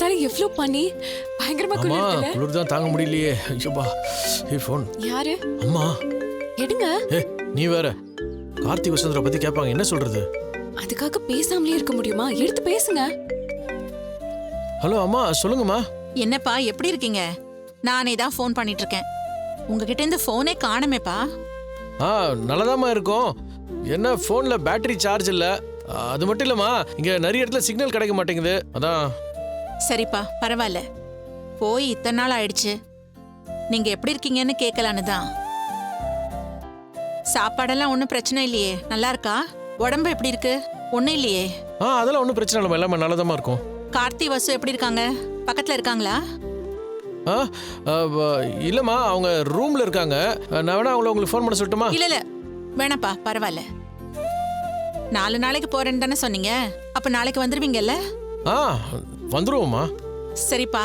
வேற எவ்வளவு பண்ணி பயங்கரமா குளிர்ல குளிர் தான் தாங்க முடியலையே. ஐயோப்பா. ஏய் ஃபோன். யாரு? அம்மா. எடுங்க. நீ வேற கார்த்திக் வசந்தரை பத்தி கேட்பாங்க, என்ன சொல்றது? அதுக்காக பேசாமலே இருக்க முடியுமா? எடுத்து பேசுங்க. ஹலோ அம்மா, சொல்லுங்கம்மா. என்னப்பா எப்படி இருக்கீங்க? நானே தான் ஃபோன் பண்ணிட்டு இருக்கேன். உங்ககிட்ட இருந்து ஃபோனே காணுமேப்பா. நல்லதாம்மா இருக்கும். என்ன ஃபோன்ல பேட்டரி சார்ஜ் இல்ல. அது மட்டும் இல்லம்மா, இங்க நிறைய இடத்துல சிக்னல் கிடைக்க மாட்டேங்குது. அதான். சரிப்பா, பரவாயில்ல. போய் இத்தனை நாள் ஆயிடுச்சு. நீங்க எப்படி இருக்கீங்கன்னு கேட்கலான்னு தான். சாப்பாடெல்லாம் ஒன்றும் பிரச்சனை இல்லையே? நல்லா இருக்கா? உடம்பு எப்படி இருக்கு? ஒன்றும் இல்லையே? அதெல்லாம் ஒன்றும் பிரச்சனை இல்லை, எல்லாமே நல்லதாம்மா இருக்கும். கார்த்தி வசு எப்படி இருக்காங்க? பக்கத்துல இருக்காங்களா? இல்லம்மா, அவங்க ரூம்ல இருக்காங்க. நான் வேணா உங்களுக்கு ஃபோன் பண்ண சொல்லட்டுமா? இல்ல வேணாப்பா, பரவாயில்ல. 4 நாளைக்கு போறேன்னு தானே சொன்னீங்க. அப்ப நாளைக்கு வந்துருவீங்கல்ல? வந்துருவோம்மா. சரிப்பா,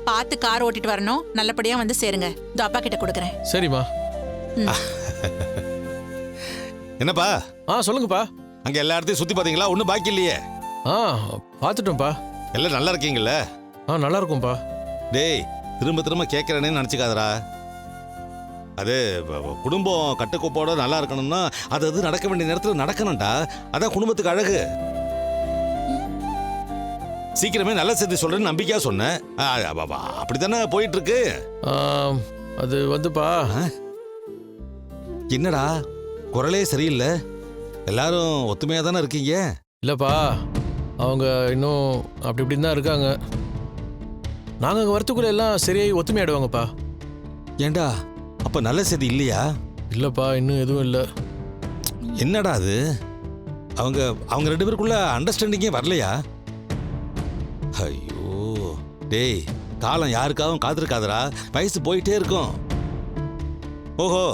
பார்த்து கார் ஓட்டிட்டு வரணும். நல்லபடியா வந்து சேருங்க. இந்த அப்பா கிட்ட கொடுக்குறேன். சரிம்மா. என்னப்பா? சொல்லுங்கப்பா. அங்க எல்லா இடத்தையும் சுத்தி பாத்தீங்களா? ஒன்னும் பாக்கி இல்லையே? பார்த்துட்டோம்ப்பா. எல்லாம் நல்லா இருக்கீங்கல்ல? நல்லா இருக்கும்பா. டேய், திரும்ப திரும்ப கேட்கறேன்னு நினைச்சுக்காதரா. அது குடும்பம் கட்டுக்கோப்போட நல்லா இருக்கணும்னா அது நடக்க வேண்டிய நேரத்தில் நடக்கணும்டா. அதான் குடும்பத்துக்கு அழகு. சீக்கிரமே நல்ல செய்தி சொல்றேன்னு நம்பிக்கையா சொன்னேன். அப்படித்தானே போயிட்டு இருக்கு. அது வந்துப்பா. என்னடா குரலே சரியில்லை? எல்லாரும் ஒத்துமையா தானே இருக்கீங்க? இல்லப்பா, அவங்க இன்னும் அப்படி இப்படின்னு தான் இருக்காங்க. நாங்க அங்க வரத்துக்குள்ள எல்லாம் சரியாயி ஒத்துமையாடுவாங்கப்பா. ஏண்டா, அப்ப நல்ல செய்தி இல்லையா? இல்லப்பா, இன்னும் எதுவும் இல்லை. என்னடா அது? அவங்க 2 பேருக்குள்ள அண்டர்ஸ்டாண்டிங்கே வரலையா? ஐயோ டேய், காலம் யாருக்காகவும் காத்திருக்காதரா. வயசு போயிட்டே இருக்கும். ஓஹோ,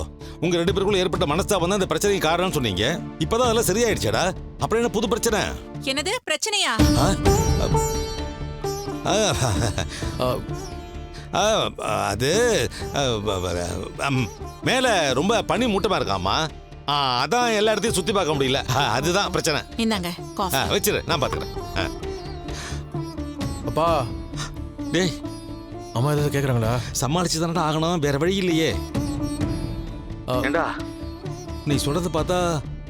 உங்க 2 பேருக்குள்ள ஏற்பட்ட மனஸ்தாபம் தான் இந்த பிரச்சனைக்கு காரணம்னு சொன்னீங்க. இப்பதான் அதெல்லாம் சரியாயிடுச்சடா. அப்புறம் என்ன புது பிரச்சனை? என்னது பிரச்சனையா? அது மேல ரொம்ப பனி மூட்டமா இருக்காமா. அதான் எல்லா இடத்தையும் சுத்தி பார்க்க முடியல. அதுதான் பிரச்சனை. இந்தாங்க காஃபி. வச்சிரு, நான் பாத்துக்கிறேன். அப்பா. டேய், அம்மா ஏதாவது கேக்குறாங்களா? சமாளிச்சு தானடா ஆகணும், வேற வழி இல்லையே. ஏண்டா, நீ சொல்றது பார்த்தா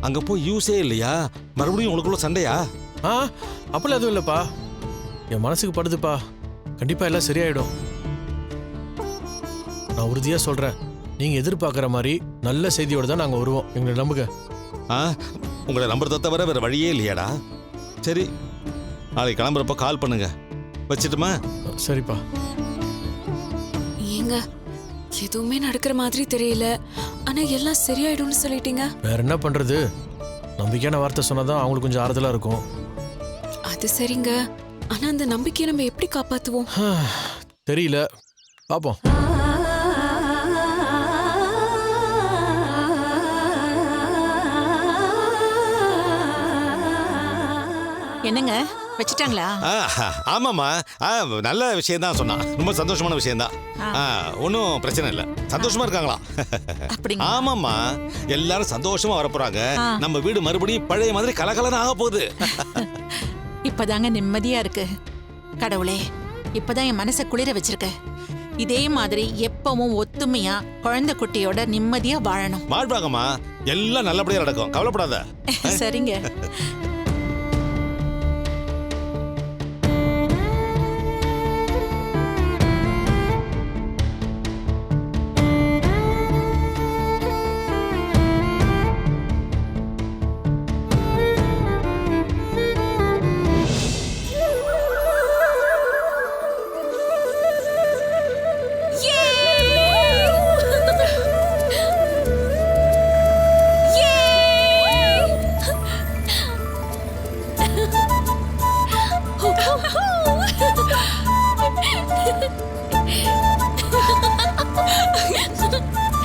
அங்க போய் யூஸே இல்லையா? மறுபடியும் உங்களுக்குள்ள சண்டையா? அப்படி எதுவும் இல்லப்பா. என் மனசுக்கு படுதுப்பா. கண்டிப்பா எல்லாம் சரியாயிடும். நான் உறுதியா சொல்றேன். நீங்க எதிர்பார்க்கிற மாதிரி நல்ல செய்தியோட தான் நாங்க வருவோம். எங்களை நம்புங்க. உங்களை நம்புறத தவிர வேற வழியே இல்லையாடா. சரி, நாளைக்கு கிளம்புறப்ப கால் பண்ணுங்க. வச்சிட்டுமா? சரிப்பா. ஏங்க, எதுவுமே நடக்கிற மாதிரி தெரியல. ஆனா எல்லாம் சரியாயிடும்னு சொல்லிட்டீங்க. வேற என்ன பண்றது? நம்பிக்கையான வார்த்தை சொன்னாதான் அவங்களுக்கு கொஞ்சம் ஆறுதலா இருக்கும். அது சரிங்க. ஆனா அந்த நம்பிக்கையை நம்ம எப்படி காப்பாத்துவோம்? தெரியல, பாப்போம். என்னங்க வச்சிட்டாங்களா? ஆமாமா, நல்ல விஷயம் தான் சொன்னா. ரொம்ப சந்தோஷமான விஷயம் தான். ஒன்னும் பிரச்சனை இல்ல. சந்தோஷமா இருக்காங்களா? ஆமாமா, எல்லாரும் சந்தோஷமா வரப்போறாங்க. நம்ம வீடு மறுபடியும் பழைய மாதிரி கலகலன்னு ஆக போகுது. இப்பதாங்க நிம்மதியா இருக்கு. கடவுளே, இப்பதான் என் மனசை குளிர வச்சிருக்க. இதே மாதிரி எப்பவும் ஒத்துமையா குழந்தை குட்டியோட நிம்மதியா வாழணும். வாழ்வாங்கம்மா, எல்லாம் நல்லபடியா நடக்கும், கவலைப்படாத. சரிங்க.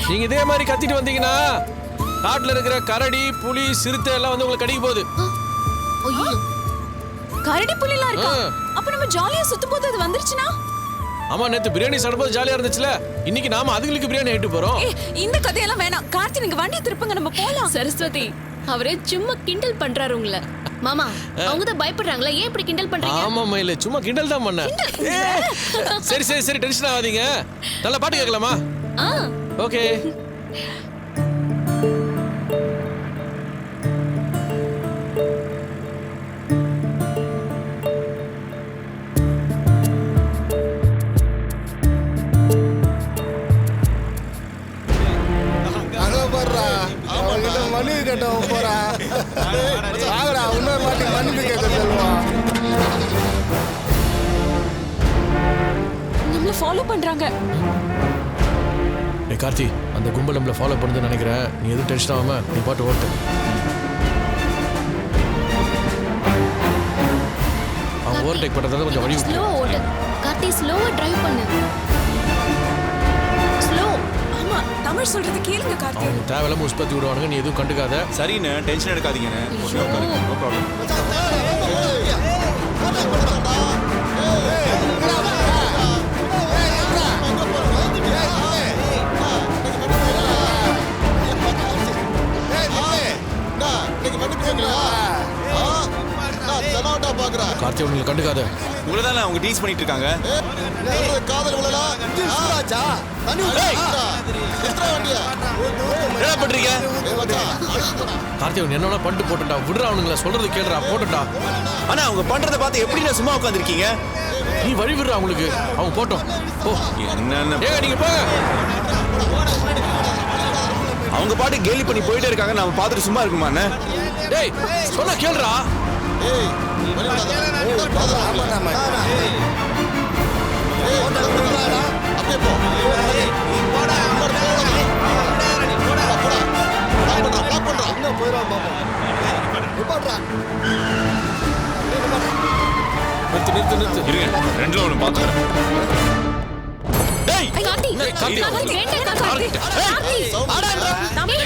நீங்க இதே மாதிரி கத்திட்டு வந்தீங்கன்னா காட்டுல இருக்கிற கரடி, புலி, சிறுத்தை எல்லாம் வந்து உங்களுக்கு கடிக்க போகுது. கரடி புலிலாம் இருக்கா? அப்ப நம்ம ஜாலியா சுத்தும் போது அது வந்துருச்சுனா? ஆமா, நேத்து பிரியாணி சாப்பிடும்போது ஜாலியா இருந்துச்சுல. இன்னைக்கு நாம அதுங்களுக்கு பிரியாணி ஆயிட்டு போறோம். இந்த கதையெல்லாம் வேணாம். கார்த்தி, நீங்க வண்டியை திருப்புங்க, நம்ம போலாம். சரஸ்வதி, அவரே சும்மா கிண்டல் பண்றாரு உங்களை. மாமா அவங்க தான் பயப்படுறாங்களா? ஏன் இப்படி கிண்டல் பண்றீங்க? ஆமாம்மா, இல்லை சும்மா கிண்டல் தான் பண்ணேன். சரி சரி சரி, டென்ஷன் ஆகாதீங்க. நல்ல பாட்டு கேட்கலாமா? ஓகே. மன்னிப்பு கேட்டவன் போறா. வாங்கடா, இன்னொரு வாட்டி மன்னிப்பு கேட்க சொல்லுவான். நம்மள ஃபாலோ பண்றாங்க. ஏய் கார்த்தி, அந்த கும்பல் நம்மள ஃபாலோ பண்ணுதுன்னு நினைக்கிறேன். நீ எதுவும் டென்ஷன் ஆகாம நீ பாட்டு ஓட்டு. அவன் ஓவர்டேக் பண்றதால கொஞ்சம் வழி விட்டு. ஸ்லோ ஓட்டு கார்த்தி, ஸ்லோவா டிரைவ் பண்ணு. ஸ்லோ. ஆமா, தமிழ் சொல்றது கேளுங்க கார்த்தி. அவங்க தேவையில்லாம உஸ்பத்தி விடுவானுங்க, நீ எதுவும் கண்டுக்காத. சரிண்ணே, டென்ஷன் எடுக்காதீங்கண்ணே. No problem. கார்த்தி உங்களை கண்டுக்காத. உங்களை தானே அவங்க டீஸ் பண்ணிட்டு இருக்காங்க. என்ன பண்றீங்க? கார்த்தி அவன் என்ன பண்ணிட்டு போட்டுட்டா. விடுறா, அவனுங்களை சொல்றது கேளுடா, போட்டுட்டா. ஆனா அவங்க பண்றத பார்த்து எப்படி நான் சும்மா உட்காந்துருக்கீங்க? நீ வழி விடுறா அவங்களுக்கு. அவங்க போட்டோம். ஓ என்னென்ன ஏங்க நீங்க போங்க. அவங்க பாட்டு கேலி பண்ணி போயிட்டே இருக்காங்க. நாம பார்த்துட்டு சும்மா இருக்குமாண்ணே? டேய் சொன்னா கேளுடா. நிறுத்து. இருங்க, ரெண்டுல ஒண்ணு பாத்துக்கிறேன். டேய் கார்த்தி, கார்த்தி, வேண்டாம் கார்த்தி.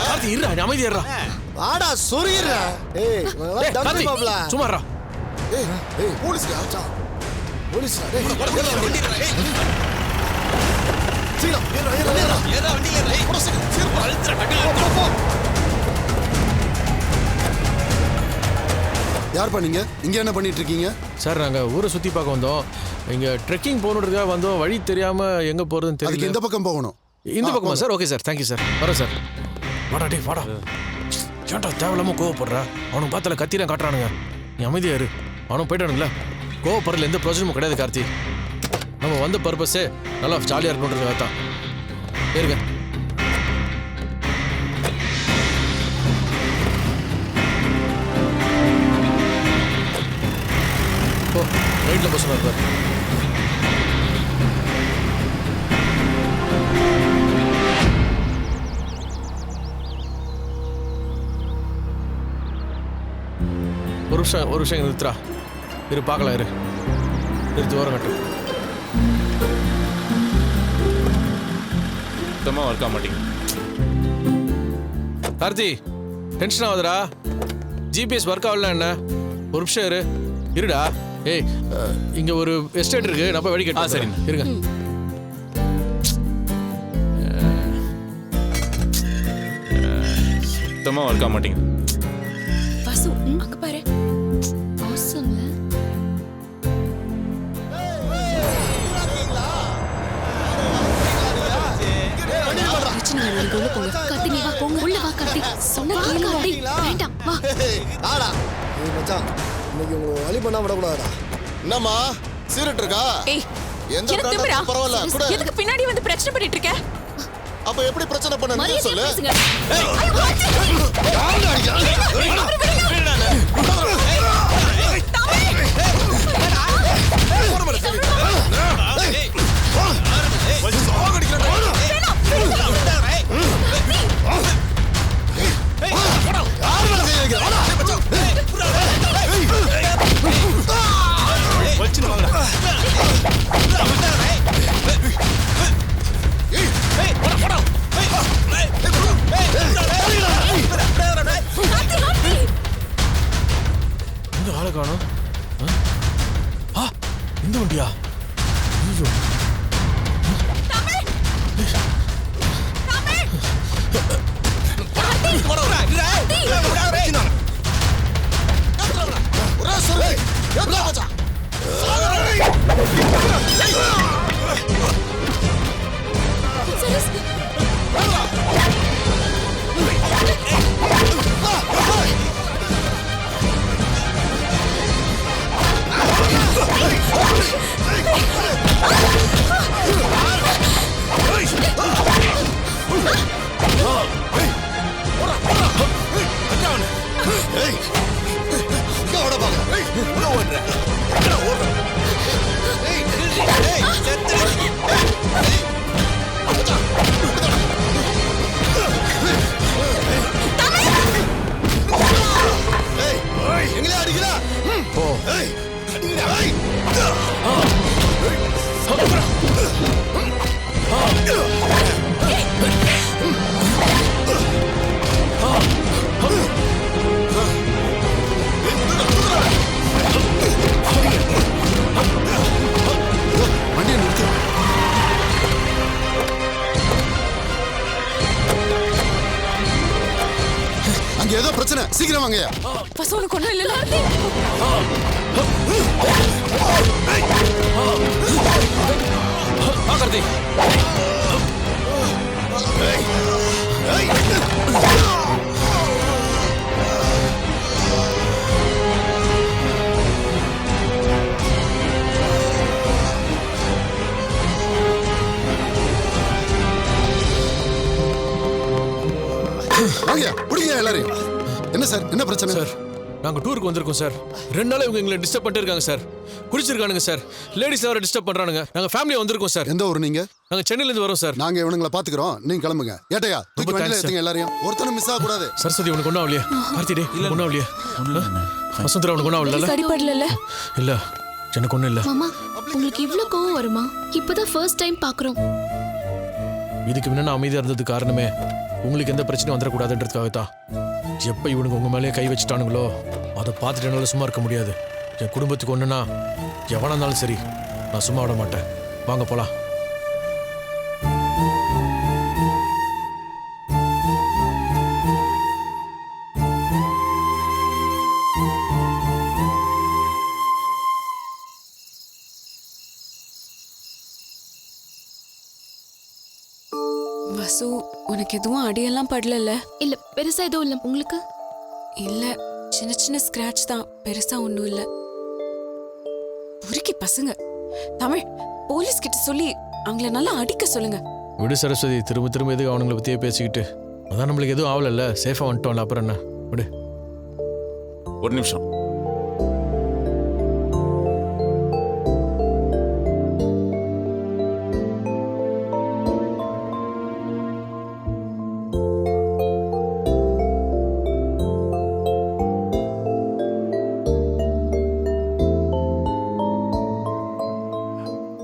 கார்த்தி இருடா, நீ அமைதியா இருடா. ஆடா சொரியறா. ஏய் டேய், கார்த்தி மாப்ள. சும்மா இருடா. ஏய் போலீஸ்டா. போலீஸ்டா. டேய் சீக்கிரம் ஏறா. யார் பண்ணீங்க? இங்க என்ன பண்ணிட்டு இருக்கீங்க? சார் நாங்க ஊரை சுத்தி பார்க்க வந்தோம். இங்க ட்ரெக்கிங் போகணுன்றதுக்காக வந்தோம். வழி தெரியாம எங்க போறதுன்னு அதுக்கு தெரியல. இந்த பக்கம் போகணும். இந்த பக்கமா sir? Okay sir, thank you sir. வரேன் சார். வாடா டேய் வாடா. ஏன்டா தேவையில்லாம கோவப்படுற? அவனுக்கு பார்த்தால கத்திலாம் காட்டுறானுங்க. நீ அமைதியா இரு. அவனும் போயிட்டானுங்களா? கோவப்படுறதுல எந்த பிரயோஜனமும் கிடையாது கார்த்தி. நம்ம வந்த பர்பஸே நல்லா ஜாலியாக இருக்கணுன்றதுக்காக தான். ஏறுங்க. ஓ ரைட்டில் பஸ் இருப்பார். ஒரு விஷயம் நிறுத்துறா. இரு பார்க்கலாம், இரு நிறுத்தி ஓரம் கட்டு. சுத்தமா ஒர்க் ஆக மாட்டேங்க. கார்த்தி டென்ஷன் ஆகுதுடா. ஜிபிஎஸ் ஒர்க் ஆகலாம் என்ன? ஒரு நிமிஷம் இருடா. ஏய் இங்க ஒரு எஸ்டேட் இருக்கு, நான் போய் வழி கேட்டு. சரி இருங்க. சுத்தமா ஒர்க் ஆக மாட்டேங்க. வசு அங்க பாரு. ஆசம்ல. பிரச்சனை இல்லை, நீங்க உள்ள போங்க. கார்த்தி நீ வா, போங்க உள்ள வா கார்த்தி. சொன்னா கேளு கார்த்தி. வேண்டாம் வா. ஆடா. ஏய் மச்சான், இன்னைக்கு உங்களை வழி பண்ணா விடக்கூடாதுடா. என்னம்மா சீரட் இருக்கா? ஏய் எந்த எனக்கு திமிரா? பிராண்டா பரவாயில்ல கூட. எதுக்கு பின்னாடி வந்து பிரச்சனை பண்ணிட்டு இருக்க? அப்ப எப்படி பிரச்சனை பண்ண நீ மரியாதையா சொல்லு. பேசுங்க. இந்த ஆளை காணோம். இந்த வண்டியா? ஐயோ கார்த்தி ஒரே சொல்லு ஏத்தா மச்சான் எங்களே அடிக்கிறா போ அடிக்கிறா வண்டியை நிறுத்து அங்க ஏதோ பிரச்சனை சீக்கிரம் வாங்கயா பசு உனக்கு ஒன்றும் இல்லைல்ல கார்த்தி வாங்கயா பிடிங்க எல்லாரையும் என்ன சார் என்ன பிரச்சனை சார் நாங்கள் டூருக்கு வந்திருக்கோம் சார் 2 நாளா இவங்க எங்களை டிஸ்டர்ப் பண்ணிட்டு இருக்காங்க சார் குடிச்சிருக்கானுங்க சார் லேடிஸ் வேற டிஸ்டர்ப் பண்றானுங்க நாங்கள் ஃபேமிலியா வந்திருக்கோம் சார் எந்த ஊர் நீங்க நாங்கள் சென்னையிலேருந்து வரோம் சார் நாங்க இவனுங்களை பாத்துக்கிறோம் நீங்க கிளம்புங்க ஏட்டையா தூக்கி ரொம்ப வண்டியில thanks, ஏத்துங்க எல்லாரையும் ஒருத்தனும் மிஸ் ஆக கூடாது சரஸ்வதி உனக்கு ஒன்றும் ஆகலையா கார்த்தி டே ஒன்றும் ஆகலையா வசந்தரா உனக்கு ஒன்றும் ஆகல சரிப்படல இல்ல எனக்கு ஒன்றும் இல்லை மாமா உங்களுக்கு இவ்ளோ கோவம் வருமா இப்பதான் ஃபர்ஸ்ட் டைம் பாக்குறோம் இதுக்கு முன்ன அமைதியா இருந்ததுக்கு காரணமே உங்களுக்கு எந்த பிரச்சனையும் வந்துடக்கூடாதுன்றதுக்காக தான் எப்போ இவனுக்கு உங்க மேலேயே கை வச்சுட்டானுங்களோ அதை பார்த்துட்டு என்னால் சும்மா இருக்க முடியாது என் குடும்பத்துக்கு ஒன்றுனா எவனா இருந்தாலும் சரி நான் சும்மா விட மாட்டேன் வாங்க போலாம் வசு உனக்கு எதுவும் அடியெல்லாம் படல இல்ல பெருசா எதுவும் இல்ல உங்களுக்கு இல்ல சின்ன சின்ன ஸ்கிராட்ச் தான் பெருசா ஒண்ணும் இல்ல உருக்கி பசங்க தமிழ் போலீஸ் கிட்ட சொல்லி அவங்கள நல்லா அடிக்க சொல்லுங்க விடு சரஸ்வதி திரும்ப திரும்ப எதுக்கு அவனுங்களை பற்றியே பேசிக்கிட்டு அதான் நம்மளுக்கு எதுவும் ஆகலைல்ல சேஃபாக வந்துட்டோம்ல அப்புறம் என்ன விடு ஒரு நிமிஷம்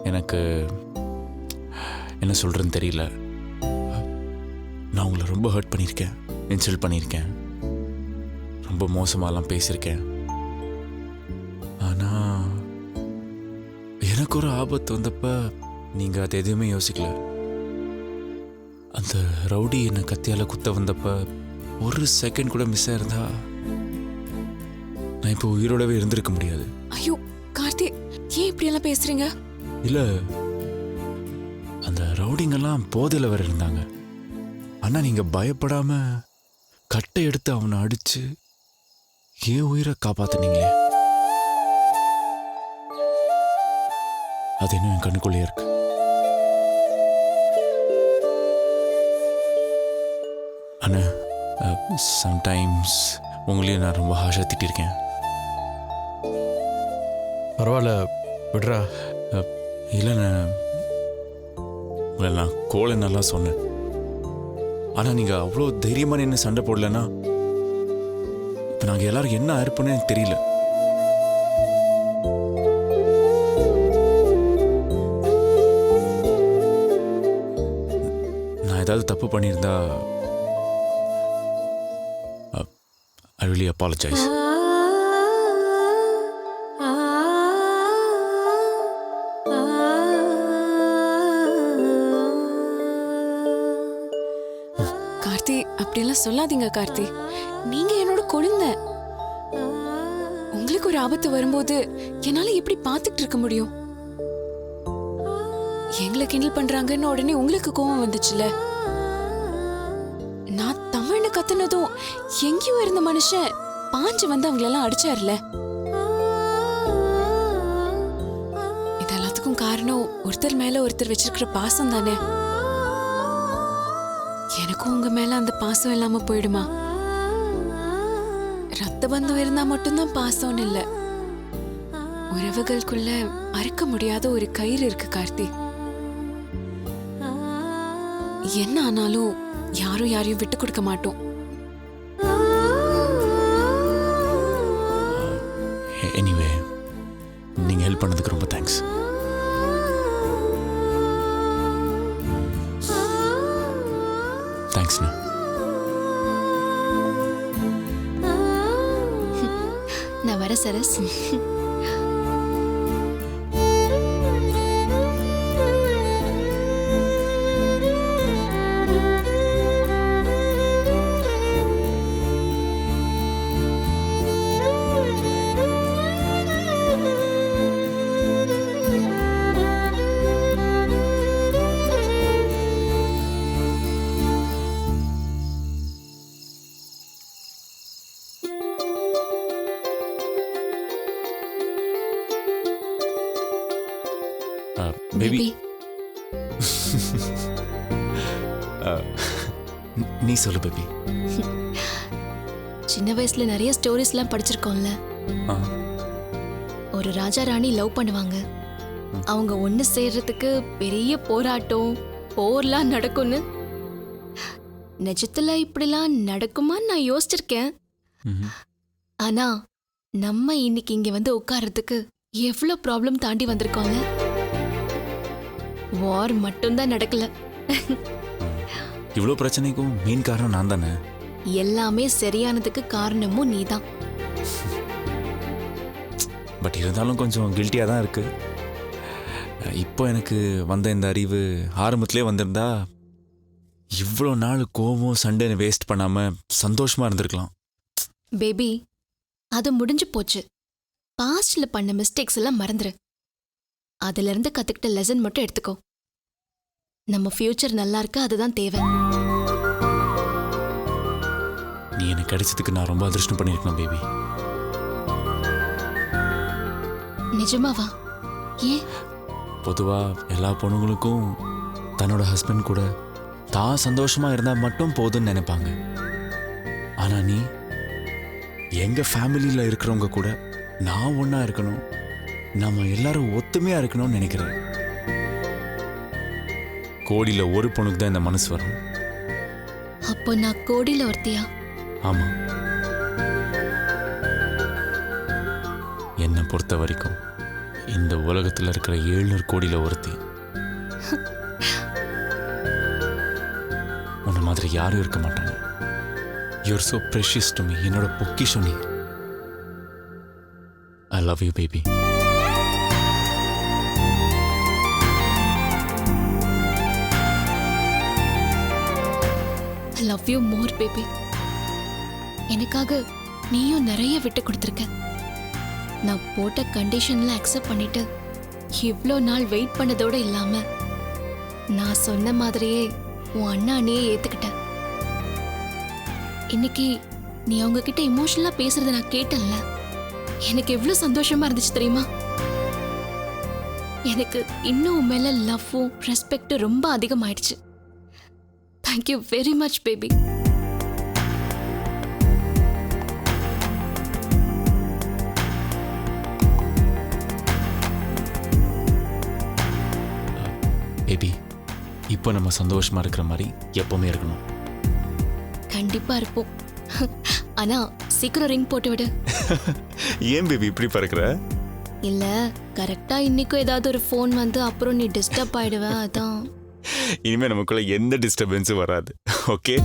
எனக்கு என்ன சொல்கிறேன்னு தெரியல. நான் உங்களை ரொம்ப ஹர்ட் பண்ணியிருக்கேன், இன்சல்ட் பண்ணியிருக்கேன், ரொம்ப மோசமாலாம் பேசியிருக்கேன். ஆனால் எனக்கு ஒரு ஆபத்து வந்தப்ப நீங்கள் அது எதுவுமே யோசிக்கல. அந்த ரவுடி என்னை கத்தியால் குத்த வந்தப்ப ஒரு செகண்ட் கூட மிஸ் ஆயிருந்தா நான் இப்போ உயிரோடவே இருந்திருக்க முடியாது. ஐயோ கார்த்தி, ஏன் இப்படி எல்லாம் பேசுறீங்க? இல்ல, அந்த ரவுடிங்கெல்லாம் போதையில் வேற இருந்தாங்க. ஆனா நீங்க பயப்படாம கட்டை எடுத்து அவனை அடிச்சு ஏன் உயிரை காப்பாத்தினீங்களே, அது இன்னும் என் கண்ணுக்குள்ளே இருக்கு. ஆனா சம்டைம்ஸ் உங்களையும் நான் ரொம்ப ஹாஷா திட்டிருக்கேன். பரவாயில்ல விடுறா. இல்லைண்ணே, உங்களை நான் கோலை நல்லா சொன்னேன். ஆனால் நீங்கள் அவ்வளோ தைரியமாக நின்று சண்டை போடலன்னா இப்போ நாங்கள் எல்லாரும் என்ன இருப்போன்னு எனக்கு தெரியல. நான் ஏதாவது தப்பு பண்ணியிருந்தா I really apologise. Karthi, Karthi, அப்படியெல்லாம் சொல்லாதீங்க கார்த்தி. நீங்க என்னோட குழந்தை. உங்களுக்கு ஒரு ஆபத்து வரும்போது என்னால எப்படி பார்த்துட்டு இருக்க முடியும்? எங்களை கிண்டல் பண்றாங்கன்னு உடனே உங்களுக்கு கோவம் வந்துச்சுல. நான் தமிழ்னு கத்துனதும் எங்கேயோ இருந்த மனுஷன் பாஞ்சு வந்து அவங்களெல்லாம் அடிச்சார்ல. இதெல்லாத்துக்கும் காரணம் ஒருத்தர் மேல ஒருத்தர் வச்சிருக்கிற பாசம் தானே. எனக்கும் உங்க மேல அந்த பாசம் இல்லாம போயிடுமா? ரத்த பந்தம் இருந்தா மட்டும்தான் பாசம்னு இல்ல, உறவுகளுக்குள்ள அறுக்க முடியாத ஒரு கயிறு இருக்கு கார்த்தி. என்ன ஆனாலும் யாரும் யாரையும் விட்டு கொடுக்க மாட்டோம். எனிவே, நீங்க ஹெல்ப் பண்ணதுக்கு ரொம்ப தேங்க்ஸ். தேங்க்ஸ்ண்ணா. நான் வர சரஸ். பேபி, நீ சொல்லு பேபி. சின்ன வயசுல நிறைய ஸ்டோரிஸ்லாம் படிச்சிருக்கோம்ல. ஒரு ராஜா ராணி லவ் பண்ணுவாங்க. அவங்க ஒண்ணு சேர்றதுக்கு பெரிய போராட்டம், போர்லாம் நடக்கும்னு. நிஜத்துல இப்படிலாம் நடக்குமான்னு நான் யோசிச்சிருக்கேன். ஆனா நம்ம இன்னைக்கு இங்க வந்து உட்கார்றதுக்கு எவ்வளவு ப்ராப்ளம் தாண்டி வந்திருக்கோம்ல. வார் மட்டும்தான் நடக்கல. இவ்வளோ பிரச்சனைக்கும் மெயின் காரணம் நான் தானே. எல்லாமே சரியானதுக்கு காரணமும் நீதான். பட் இருந்தாலும் கொஞ்சம் கில்ட்டியாக தான் இருக்கு. இப்போ எனக்கு வந்த இந்த அறிவு ஆரம்பத்திலே வந்திருந்தா இவ்வளோ நாள் கோவம் சண்டைன்னு வேஸ்ட் பண்ணாமல் சந்தோஷமாக இருந்திருக்கலாம். பேபி, அது முடிஞ்சு போச்சு. பாஸ்ட்ல பண்ண மிஸ்டேக்ஸ் எல்லாம் மறந்துரு. அதுல இருந்து கத்துக்கிட்ட லெசன் மட்டும் எடுத்துக்கோ. நம்ம ஃபியூச்சர் நல்லா இருக்க அதுதான் தேவை. நீ எனக்கு கிடைச்சதுக்கு நான் ரொம்ப அதிர்ஷ்டம் பண்ணியிருக்கேன் பேபி. நிஜமாவா? ஏன்? பொதுவாக எல்லா பொண்ணுங்களுக்கும் தன்னோட ஹஸ்பண்ட் கூட தான் சந்தோஷமா இருந்தால் மட்டும் போதும்னு நினைப்பாங்க. ஆனால் நீ எங்கள் ஃபேமிலியில் இருக்கிறவங்க கூட நான் ஒன்றா இருக்கணும், நம்ம எல்லாரும் ஒத்துமையாக இருக்கணும்னு நினைக்கிறேன். கோடியில் ஒரு பொண்ணுக்கு தான் இந்த மனசு வரும். அப்போ நான் கோடியில் ஒருத்தியா? ஆமாம். என்னை பொறுத்த வரைக்கும் இந்த உலகத்தில் இருக்கிற 700 கோடியில் ஒருத்தி. உன்ன மாதிரி யாரும் இருக்க மாட்டாங்க. You're so precious to me. என்னோட பொக்கிஷம் நீ. I love you baby. I love you more baby. எனக்காக நீயும் நிறைய விட்டு கொடுத்துருக்க. நான் போட்ட கண்டிஷன்ல அக்செப்ட் பண்ணிட்டு இவ்வளோ நாள் வெயிட் பண்ணதோட இல்லாம நான் சொன்ன மாதிரியே உன் அண்ணாணியே ஏத்துக்கிட்டேன். இன்னைக்கு நீ அவங்க கிட்ட இமோஷனலா பேசுறத நான் கேட்டேன்ல, எனக்கு எவ்வளவு சந்தோஷமா இருந்துச்சு தெரியுமா? எனக்கு இன்னும் உன் மேல லவ்வும் ரெஸ்பெக்டும் ரொம்ப அதிகமாயிடுச்சு. Thank you very much baby. Baby, இப்போ நம்ம சந்தோஷமா இருக்கிற மாதிரி எப்பவுமே இருக்கணும். கண்டிப்பா இருப்போம். ஆனா சீக்கிரம் ரிங் போட்டு விடு. ஏன் பேபி இப்படி பறக்கிற? இல்ல, கரெக்டா இன்னைக்கும் ஏதாவது ஒரு ஃபோன் வந்து அப்புறம் நீ டிஸ்டர்ப் ஆயிடுவ, அதான். இனிமே நமக்குள்ள எந்த டிஸ்டர்பன்ஸும் வராது. ஓகே.